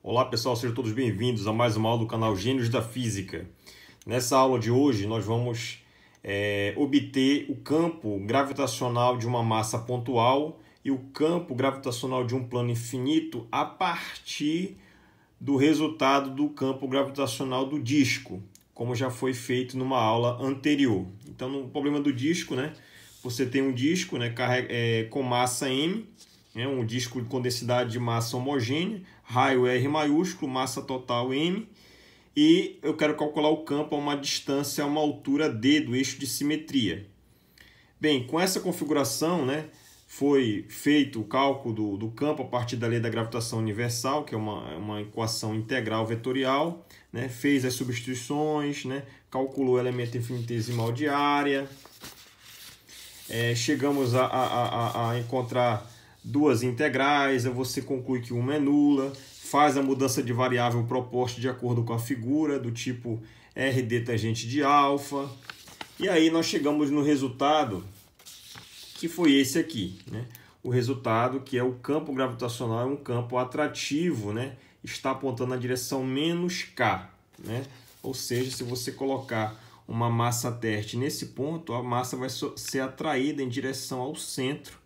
Olá pessoal, sejam todos bem-vindos a mais uma aula do canal Gênios da Física. Nessa aula de hoje nós vamos obter o campo gravitacional de uma massa pontual e o campo gravitacional de um plano infinito a partir do resultado do campo gravitacional do disco, como já foi feito numa aula anterior. Então, no problema do disco, você tem um disco com massa m, um disco com densidade de massa homogênea, raio R maiúsculo, massa total m, e eu quero calcular o campo a uma distância, a uma altura d do eixo de simetria. Bem, com essa configuração, foi feito o cálculo do campo a partir da lei da gravitação universal, que é uma equação integral vetorial, fez as substituições, calculou o elemento infinitesimal de área, chegamos a encontrar duas integrais, você conclui que uma é nula, faz a mudança de variável proposta de acordo com a figura, do tipo RD tangente de alfa, e aí nós chegamos no resultado, que foi esse aqui, O resultado, que é o campo gravitacional, é um campo atrativo, está apontando na direção menos K, Ou seja, se você colocar uma massa teste nesse ponto, a massa vai ser atraída em direção ao centro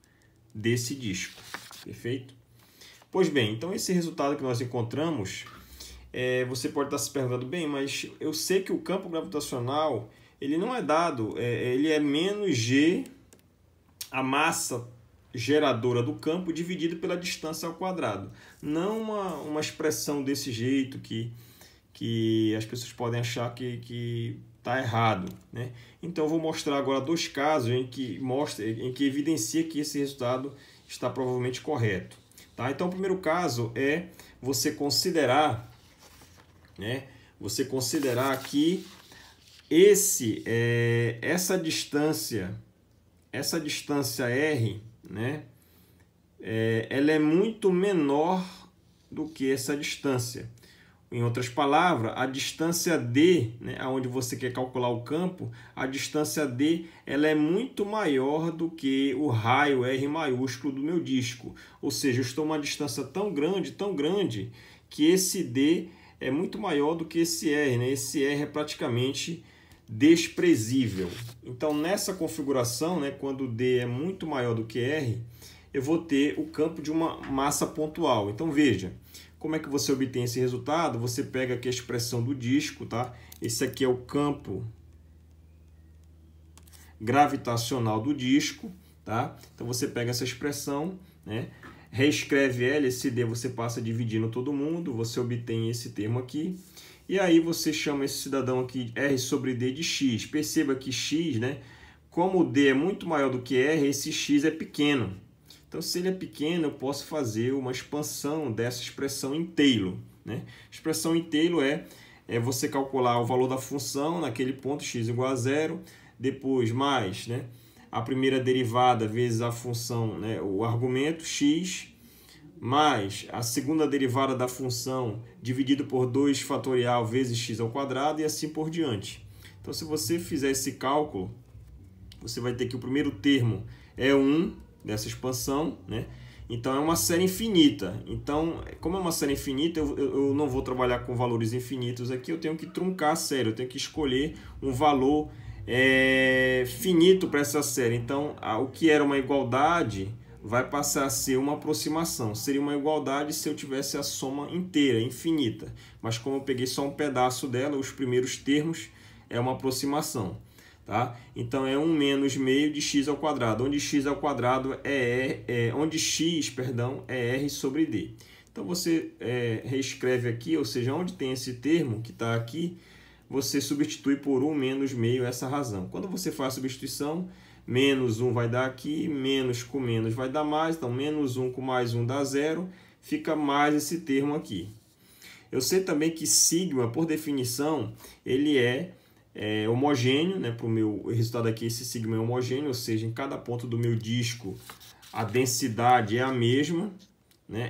desse disco, perfeito? Pois bem, então esse resultado que nós encontramos, você pode estar se perguntando, bem, mas eu sei que o campo gravitacional, ele não é dado, ele é menos G, a massa geradora do campo, dividido pela distância ao quadrado. Não uma expressão desse jeito que as pessoas podem achar que está errado, Então eu vou mostrar agora dois casos em que evidencia que esse resultado está provavelmente correto, tá? Então o primeiro caso é você considerar, que essa distância R, ela é muito menor do que essa distância. Em outras palavras, a distância D, onde você quer calcular o campo, a distância D ela é muito maior do que o raio R maiúsculo do meu disco. Ou seja, eu estou a uma distância tão grande, que esse D é muito maior do que esse R. Esse R é praticamente desprezível. Então, nessa configuração, quando D é muito maior do que R, eu vou ter o campo de uma massa pontual. Então, veja. Como é que você obtém esse resultado? Você pega aqui a expressão do disco, tá? Esse aqui é o campo gravitacional do disco, tá? Então você pega essa expressão, reescreve ela, esse D você passa dividindo todo mundo, você obtém esse termo aqui, e aí você chama esse cidadão aqui R sobre D de X. Perceba que X, como o D é muito maior do que R, esse X é pequeno. Então, se ele é pequeno, eu posso fazer uma expansão dessa expressão em Taylor. Expressão em Taylor é você calcular o valor da função naquele ponto x igual a zero, depois mais a primeira derivada vezes a função, o argumento x, mais a segunda derivada da função dividido por 2 fatorial vezes x ao quadrado e assim por diante. Então, se você fizer esse cálculo, você vai ter que o primeiro termo é 1, dessa expansão, Então é uma série infinita. Então, como é uma série infinita, eu não vou trabalhar com valores infinitos aqui, eu tenho que truncar a série, eu tenho que escolher um valor finito para essa série. Então, o que era uma igualdade vai passar a ser uma aproximação. Seria uma igualdade se eu tivesse a soma inteira, infinita. Mas como eu peguei só um pedaço dela, os primeiros termos é uma aproximação. Tá? Então é 1 menos meio de x ao quadrado, onde x ao quadrado onde x, é r sobre d. Então você reescreve aqui, ou seja, onde tem esse termo que está aqui, você substitui por 1 menos meio essa razão. Quando você faz a substituição, menos 1 vai dar aqui, menos com menos vai dar mais, então menos 1 com mais 1 dá zero, fica mais esse termo aqui. Eu sei também que sigma, por definição, ele é homogêneo, para o meu resultado aqui, esse sigma é homogêneo, ou seja, em cada ponto do meu disco a densidade é a mesma,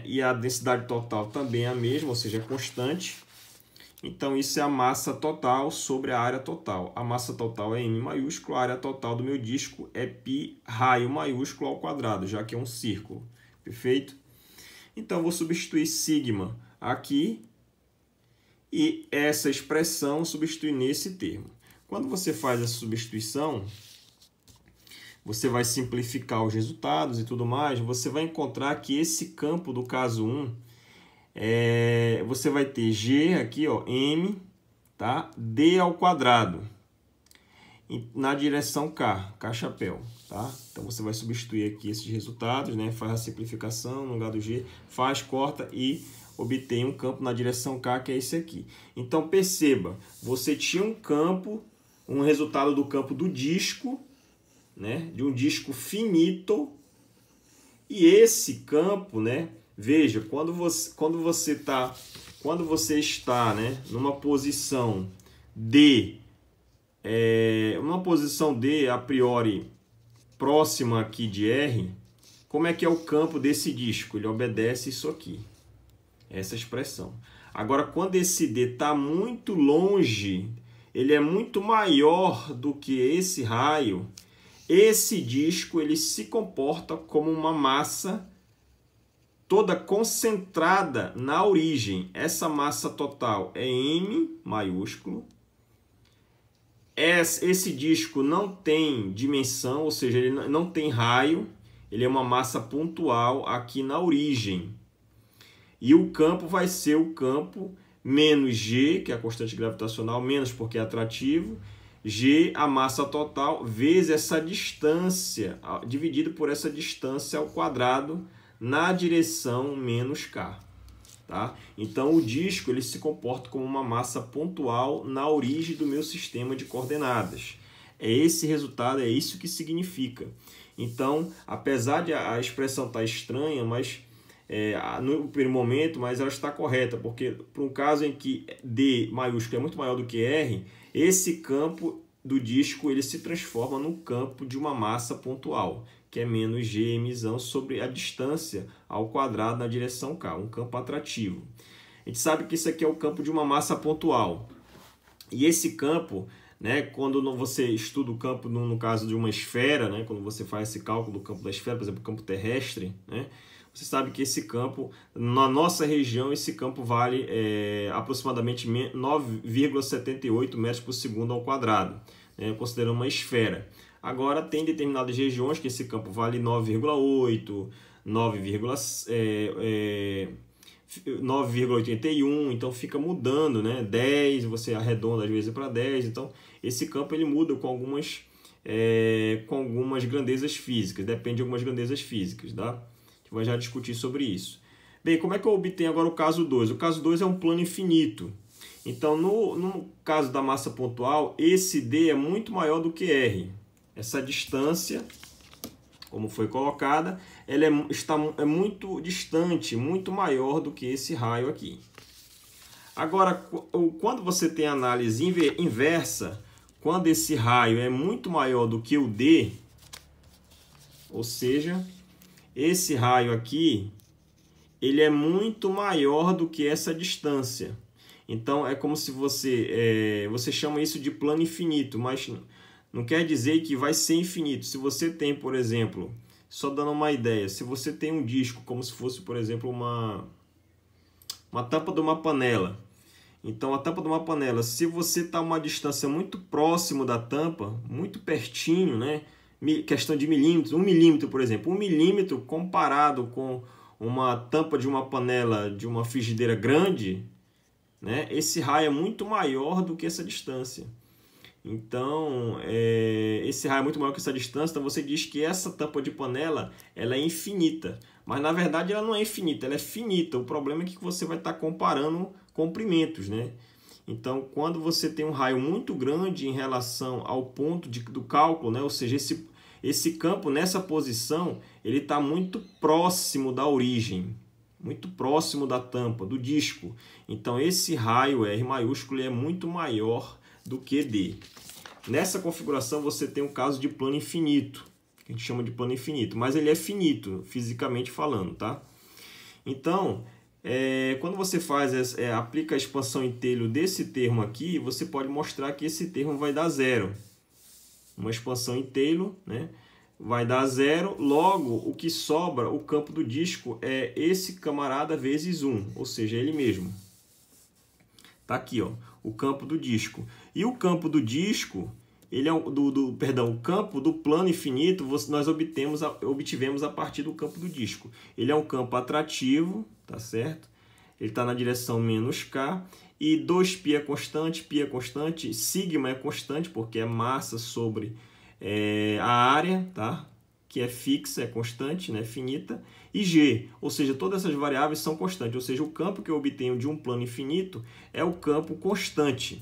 e a densidade total também é a mesma, ou seja, é constante. Então, isso é a massa total sobre a área total. A massa total é M maiúsculo, a área total do meu disco é π raio maiúsculo ao quadrado, já que é um círculo. Perfeito? Então, vou substituir sigma aqui e essa expressão substitui nesse termo. Quando você faz essa substituição, você vai simplificar os resultados e tudo mais, você vai encontrar que esse campo do caso 1, você vai ter G aqui, ó, M, tá? D ao quadrado, na direção K, K-chapéu, tá? Então, você vai substituir aqui esses resultados, né? Faz a simplificação no lugar do G, faz, corta e obtém um campo na direção K, que é esse aqui. Então, perceba, você tinha um campo, um resultado do campo do disco, né? De um disco finito, e esse campo, né? Veja, quando você está, né, numa posição D, uma posição D a priori próxima aqui de R, como é que é o campo desse disco? Ele obedece isso aqui, essa expressão. Agora, quando esse D está muito longe, ele é muito maior do que esse raio, esse disco ele se comporta como uma massa toda concentrada na origem. Essa massa total é M maiúsculo. Esse disco não tem dimensão, ou seja, ele não tem raio, ele é uma massa pontual aqui na origem. E o campo vai ser o campo menos G, que é a constante gravitacional, menos porque é atrativo, G, a massa total, vezes essa distância, dividido por essa distância ao quadrado na direção menos K. Tá? Então, o disco ele se comporta como uma massa pontual na origem do meu sistema de coordenadas. É esse resultado, é isso que significa. Então, apesar de a expressão estar estranha, mas no primeiro momento, mas ela está correta, porque para um caso em que D maiúsculo é muito maior do que R, esse campo do disco ele se transforma num campo de uma massa pontual, que é menos gmzão sobre a distância ao quadrado na direção K, um campo atrativo. A gente sabe que isso aqui é o campo de uma massa pontual. E esse campo, né, quando você estuda o campo no caso de uma esfera, né, quando você faz esse cálculo do campo da esfera, por exemplo, o campo terrestre, né, você sabe que esse campo, na nossa região, esse campo vale aproximadamente 9,78 metros por segundo ao quadrado, né, considerando uma esfera. Agora, tem determinadas regiões que esse campo vale 9,8, 9,81, então fica mudando, né? 10, você arredonda às vezes para 10, então esse campo ele muda com algumas grandezas físicas, depende de algumas grandezas físicas, tá? A gente vai já discutir sobre isso. Bem, como é que eu obtenho agora o caso 2? O caso 2 é um plano infinito. Então, no caso da massa pontual, esse D é muito maior do que R. Essa distância, como foi colocada, ela é muito distante, muito maior do que esse raio aqui. Agora, quando você tem a análise inversa, quando esse raio é muito maior do que o D, ou seja, esse raio aqui, ele é muito maior do que essa distância. Então, é como se você chama isso de plano infinito, mas não quer dizer que vai ser infinito. Se você tem, por exemplo, só dando uma ideia, se você tem um disco como se fosse, por exemplo, uma tampa de uma panela. Então, a tampa de uma panela, se você está a uma distância muito próximo da tampa, muito pertinho, né? Questão de milímetros, 1 milímetro, por exemplo. 1 milímetro comparado com uma tampa de uma panela de uma frigideira grande, né? Esse raio é muito maior do que essa distância. Então, esse raio é muito maior que essa distância, então você diz que essa tampa de panela ela é infinita. Mas, na verdade, ela não é infinita, ela é finita. O problema é que você vai estar comparando comprimentos, né? Então, quando você tem um raio muito grande em relação ao ponto do cálculo, né? Ou seja, esse campo nessa posição, ele está muito próximo da origem, muito próximo da tampa, do disco. Então, esse raio R maiúsculo é muito maior do que D. Nessa configuração você tem um caso de plano infinito, que a gente chama de plano infinito, mas ele é finito, fisicamente falando, tá? Então, quando você aplica a expansão em Taylor desse termo aqui, você pode mostrar que esse termo vai dar zero. Uma expansão em Taylor, né? vai dar 0, logo o que sobra, o campo do disco, é esse camarada vezes 1, ou seja, ele mesmo. Tá aqui, ó, o campo do disco. E o campo do disco, ele é o campo do plano infinito, nós obtivemos a partir do campo do disco. Ele é um campo atrativo, tá certo? Ele está na direção menos k, e 2π é constante, sigma é constante, porque é massa sobre a área, tá? Que é fixa, é constante, né? Finita, e g, ou seja, todas essas variáveis são constantes, ou seja, o campo que eu obtenho de um plano infinito é o campo constante.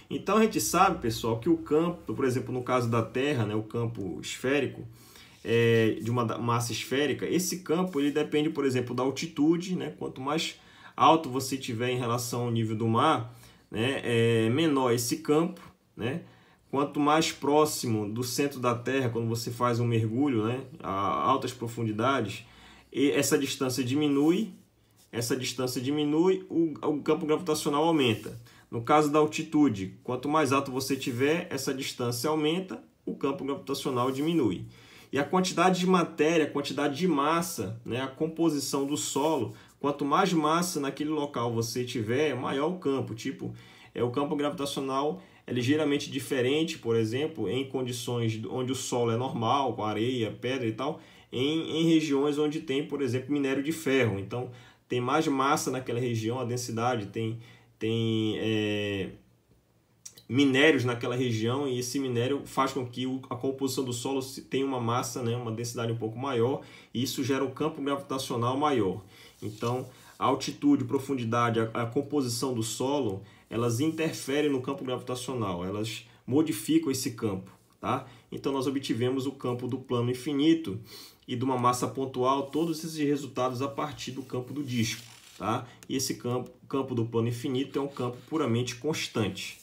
Então a gente sabe, pessoal, que o campo, por exemplo, no caso da Terra, né, o campo esférico, de uma massa esférica, esse campo ele depende, por exemplo, da altitude, né? Quanto mais alto você tiver em relação ao nível do mar, né, menor esse campo, né? Quanto mais próximo do centro da Terra, quando você faz um mergulho, né, a altas profundidades, essa distância diminui, o campo gravitacional aumenta. No caso da altitude, quanto mais alto você tiver, essa distância aumenta, o campo gravitacional diminui. E a quantidade de matéria, a quantidade de massa, né, a composição do solo, quanto mais massa naquele local você tiver, maior o campo. Tipo, o campo gravitacional é ligeiramente diferente, por exemplo, em condições onde o solo é normal, com areia, pedra e tal, em regiões onde tem, por exemplo, minério de ferro. Então, tem mais massa naquela região, a densidade tem minérios naquela região, e esse minério faz com que a composição do solo tenha uma massa, né, uma densidade um pouco maior, e isso gera um campo gravitacional maior. Então, a altitude, profundidade, a composição do solo, elas interferem no campo gravitacional, elas modificam esse campo, tá? Então, nós obtivemos o campo do plano infinito e de uma massa pontual, todos esses resultados a partir do campo do disco, tá? E esse campo do plano infinito é um campo puramente constante.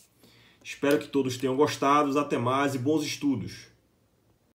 Espero que todos tenham gostado. Até mais e bons estudos!